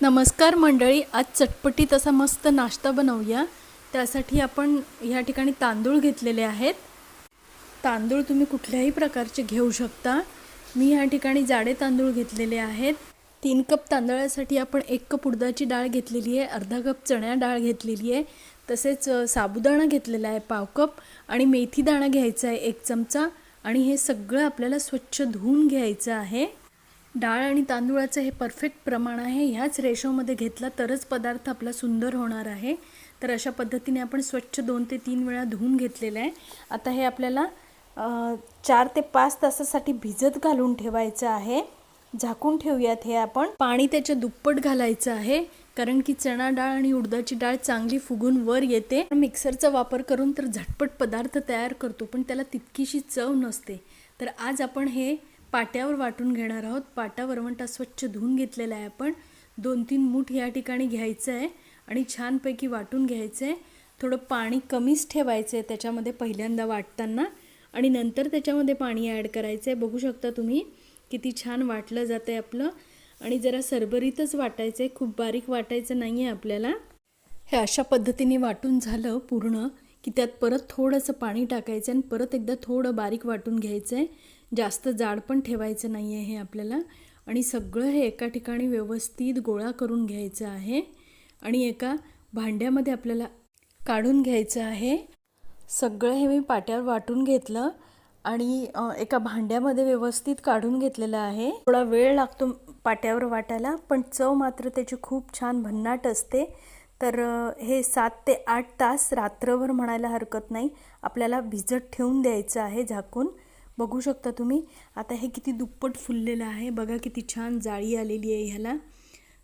नमस्कार मंडळी, आज चटपटीत असा मस्त नाश्ता बनवूया। त्यासाठी आपण या ठिकाणी तांदूळ घेतलेले आहेत। तांदूळ तुम्ही कुठल्याही प्रकारचे घेऊ शकता। मी या ठिकाणी जाडे तांदूळ घेतलेले आहेत। 3 कप तांदळासाठी आपण 1 कप उडदाची डाळ घेतलेली आहे, अर्धा कप चण्या डाळ घेतलेली आहे, तसेच साबुदाणा घेतलेला आहे पाव कप आणि मेथी दाणा घ्यायचा आहे 1 चमचा आणि हे सगळं आपल्याला स्वच्छ धुवून घ्यायचं आहे। डाळ आणि तांदूळाचं हे परफेक्ट प्रमाण आहे। ह्याच रेशोमध्ये घेतला तरच पदार्थ आपला सुंदर होणार आहे। तर अशा पद्धतीने आपण स्वच्छ 2 ते 3 वेळा धुवून घेतलेलं आहे। आता हे आपल्याला 4 ते 5 तासासाठी भिजत घालून ठेवायचं आहे। झाकून ठेवूयात। हे आपण पाणी त्याच्या दुप्पट घालायचं आहे, कारण की चणा डाळ आणि उडदाची डाळ चांगली फुगून वर येते। मिक्सरचा वापर करून तर झटपट पदार्थ तयार करतो, पण त्याला तितकीशी चव नसते। तर आज आपण हे पाट्यावर वाटून घेणार आहोत। पाटा वरवंटा स्वच्छ धुवून घेतलेला आहे आपण। 2-3 मूठ या ठिकाणी घ्यायचं आहे आणि छानपैकी वाटून घ्यायचं आहे। थोडं पाणी कमीच ठेवायचं आहे त्याच्यामध्ये पहिल्यांदा वाटताना, आणि नंतर त्याच्यामध्ये पाणी ॲड करायचं आहे। बघू शकता तुम्ही किती छान वाटलं जातं आहे आपलं, आणि जरा सरबरीतच वाटायचं आहे, खूप बारीक वाटायचं नाही आहे आपल्याला। हे अशा पद्धतीने वाटून झालं पूर्ण की त्यात परत थोडंसं पाणी टाकायचं आणि परत एकदा थोडं बारीक वाटून घ्यायचं आहे। जास्त जाड पण ठेवायचं नाही आहे हे आपल्याला, आणि सगळं हे एका ठिकाणी व्यवस्थित गोळा करून घ्यायचं आहे आणि एका भांड्यामध्ये आपल्याला काढून घ्यायचं आहे। सगळं हे मी पाट्यावर वाटून घेतलं आणि एका भांड्यामध्ये व्यवस्थित काढून घेतलेलं आहे। थोडा वेळ लागतो पाट्यावर वाटायला, पण चव मात्र त्याची खूप छान भन्नाट असते। तर हे 7 ते 8 तास रात्रभर म्हणायला हरकत नाही आपल्याला भिजत ठेवून द्यायचं आहे झाकून। बघू शकता तुम्ही आता हे किती दुप्पट फुललेलं आहे, बघा किती छान जाळी आलेली आहे ह्याला।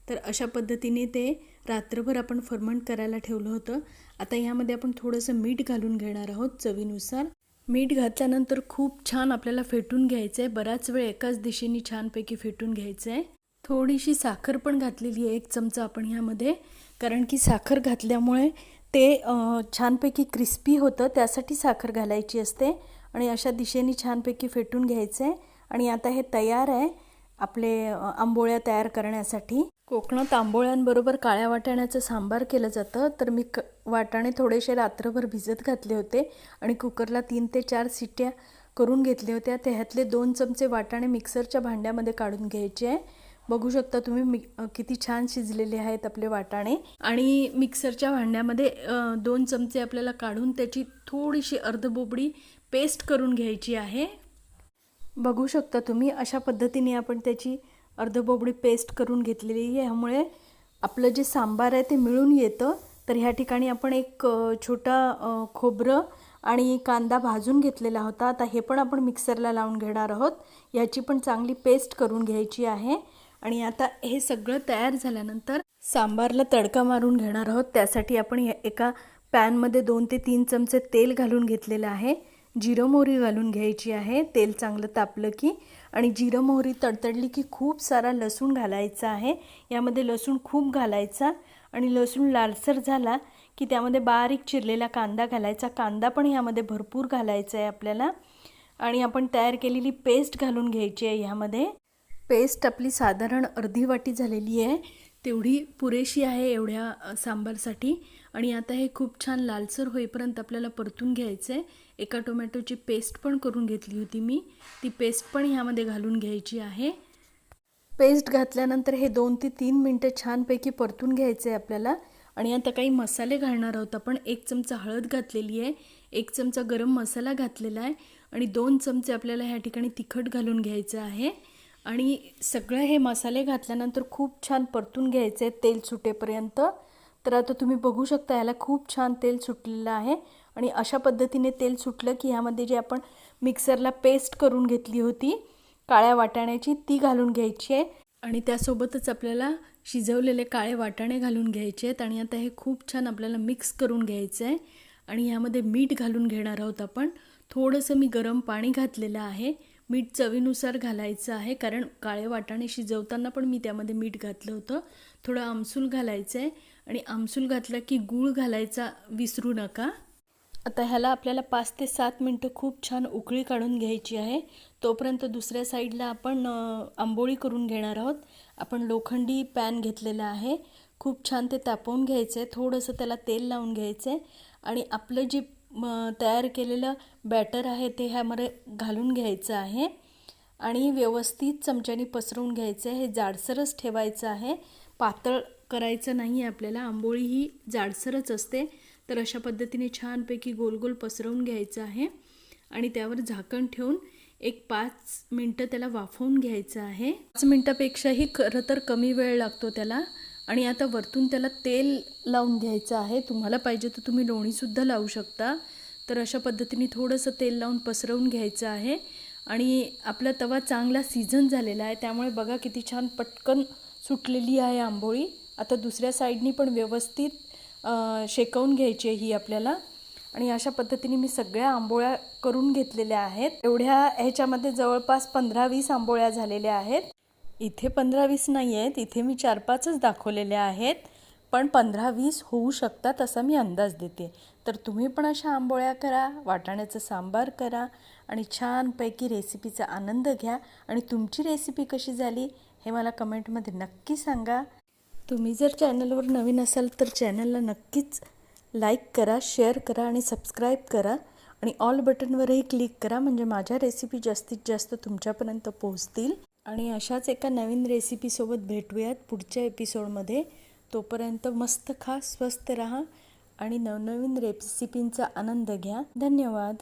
तर अशा पद्धतीने ते रात्रभर आपण फर्मंट करायला ठेवलं होतं। आता ह्यामध्ये आपण थोडंसं मीठ घालून घेणार आहोत चवीनुसार। मीठ घातल्यानंतर खूप छान आपल्याला फेटून घ्यायचं आहे, बराच वेळ एकाच दिशेने छानपैकी फेटून घ्यायचं आहे। थोडीशी साखर पण घातलेली आहे 1 चमचा आपण ह्यामध्ये, कारण की साखर घातल्यामुळे ते छानपैकी क्रिस्पी होतं, त्यासाठी साखर घालायची असते। आणि अशा दिशेने छानपैकी फेटून घ्यायचं आहे। आणि आता हे तयार आहे आपले आंबोळ्या तयार करण्यासाठी। कोकणात आंबोळ्यांबरोबर काळ्या वाटाण्याचं सांबार केलं जातं। तर मी वाटाणे थोडेसे रात्रभर भिजत घातले होते आणि कुकरला 3 ते 4 शिट्ट्या करून घेतल्या होत्या। त्यातले 2 चमचे वाटाणे मिक्सरच्या भांड्यामध्ये काढून घ्यायचे आहे। बघू शकता तुम्ही किती छान शिजलेले आहेत आपले वाटाणे। आणि मिक्सरच्या भांड्यामध्ये 2 चमचे आपल्याला काढून त्याची थोडीशी अर्धबोबडी पेस्ट करून घ्यायची आहे। बघू शकता तुम्ही अशा पद्धतीने आपण त्याची अर्धबोबडी पेस्ट करून घेतलेली आहे। ह्यामुळे आपलं जे सांबार आहे ते मिळून येतं। तर ह्या ठिकाणी आपण एक छोटा खोबरं आणि कांदा भाजून घेतलेला होता, आता हे पण आपण मिक्सरला लावून घेणार आहोत। याची पण चांगली पेस्ट करून घ्यायची आहे। आणि आता हे सगळं तयार झाल्यानंतर सांबारला तडका मारून घेणार आहोत। त्यासाठी आपण एका पॅनमध्ये 2 ते 3 चमचे तेल घालून घेतलेलं आहे। जिरं मोहरी घालून घ्यायची आहे। तेल चांगलं तापलं की, आणि जिरं मोहरी तडतडली की खूप सारा लसूण घालायचा आहे। यामध्ये लसूण खूप घालायचा, आणि लसूण लालसर झाला की त्यामध्ये बारीक चिरलेला कांदा घालायचा। कांदा पण ह्यामध्ये भरपूर घालायचा आहे आपल्याला, आणि आपण तयार केलेली पेस्ट घालून घ्यायची आहे ह्यामध्ये। पेस्ट आपली साधारण अर्धी वाटी झालेली आहे, तेवढी पुरेशी आहे एवढ्या सांबारसाठी। आणि आता हे खूप छान लालसर होईपर्यंत आपल्याला परतून घ्यायचं आहे। एका टोमॅटोची पेस्ट पण करून घेतली होती मी, ती पेस्ट पण ह्यामध्ये घालून घ्यायची आहे। पेस्ट घातल्यानंतर हे 2 ते 3 मिनटं छानपैकी परतून घ्यायचं आहे आपल्याला। आणि आता काही मसाले घालणार आहोत आपण। 1 चमचा हळद घातलेली आहे, 1 चमचा गरम मसाला घातलेला आहे, आणि 2 चमचे आपल्याला ह्या ठिकाणी तिखट घालून घ्यायचं आहे। आणि सगळे हे मसाले घातल्यानंतर खूप छान परतून घ्यायचे आहे तेल सुटेपर्यंत। तर आता तुम्ही बघू शकता याला खूप छान तेल सुटलेलं आहे। आणि अशा पद्धतीने तेल सुटलं की ह्यामध्ये जे आपण मिक्सरला पेस्ट करून घेतली होती काळ्या वाटाण्याची, ती घालून घ्यायची आहे। आणि त्यासोबतच आपल्याला शिजवलेले काळे वाटाणे घालून घ्यायचे आहेत। आणि आता हे खूप छान आपल्याला मिक्स करून घ्यायचं आहे। आणि ह्यामध्ये मीठ घालून घेणार आहोत आपण। थोडंसं मी गरम पाणी घातलेलं आहे। मीठ चवीनुसार घालायचं आहे, कारण काळे वाटाणे शिजवताना पण मी त्यामध्ये मीठ घातलं होतं। थोडं आमसूल घालायचं आहे, आणि आमसूल घातला की गूळ घालायचा विसरू नका। आता ह्याला आपल्याला 5 ते 7 मिनटं खूप छान उकळी काढून घ्यायची आहे। तोपर्यंत दुसऱ्या साईडला आपण आंबोळी करून घेणार आहोत। आपण लोखंडी पॅन घेतलेला आहे, खूप छान ते तापवून घ्यायचं आहे, थोडंसं त्याला तेल लावून घ्यायचं आहे आणि आपलं जे तयार केलेलं बॅटर आहे ते ह्यामध्ये घालून घ्यायचं आहे आणि व्यवस्थित चमच्याने पसरवून घ्यायचं आहे. हे जाडसरच ठेवायचं आहे, पातळ करायचं नाही आहे आपल्याला. आंबोळी ही जाडसरच असते. तर अशा पद्धतीने छानपैकी गोल गोल पसरवून घ्यायचं आहे आणि त्यावर झाकण ठेवून एक 5 मिनटं त्याला वाफवून घ्यायचं आहे. 5 मिनटापेक्षाही खरं तर कमी वेळ लागतो त्याला. आणि आता वरतून त्याला तेल लावून घ्यायचं आहे. तुम्हाला पाहिजे तर तुम्ही लोणीसुद्धा लावू शकता. तर अशा पद्धतीने थोडंसं तेल लावून पसरवून घ्यायचं आहे आणि आपला तवा चांगला सीझन झालेला आहे, त्यामुळे बघा किती छान पटकन सुटलेली आहे आंबोळी. आता दुसऱ्या साईडनी पण व्यवस्थित शेकवून घ्यायची आहे ही आपल्याला. आणि अशा पद्धतीने मी सगळ्या आंबोळ्या करून घेतलेल्या आहेत. एवढ्या ह्याच्यामध्ये जवळपास 15-20 आंबोळ्या झालेल्या आहेत. इथे 15-20 नाही आहेत, इथे मी 4-5च दाखवलेल्या आहेत, पण 15-20 होऊ शकतात असा मी अंदाज देते. तर तुम्ही पण अशा आंबोळ्या करा, वाटाण्याचं सांबार करा आणि छानपैकी रेसिपीचा आनंद घ्या. आणि तुमची रेसिपी कशी झाली हे मला कमेंटमध्ये नक्की सांगा. तुम्ही जर चॅनलवर नवीन असाल तर चॅनलला नक्कीच लाईक करा, शेअर करा आणि सबस्क्राईब करा आणि ऑल बटनवरही क्लिक करा, म्हणजे माझ्या रेसिपी जास्तीत जास्त तुमच्यापर्यंत पोहोचतील. आणि अशाच एका नवीन रेसिपीसोबत भेटूयात पुढच्या एपिसोडमध्ये. तोपर्यंत मस्त खा, स्वस्त राहा आणि नवनवीन रेसिपींचा आनंद घ्या. धन्यवाद.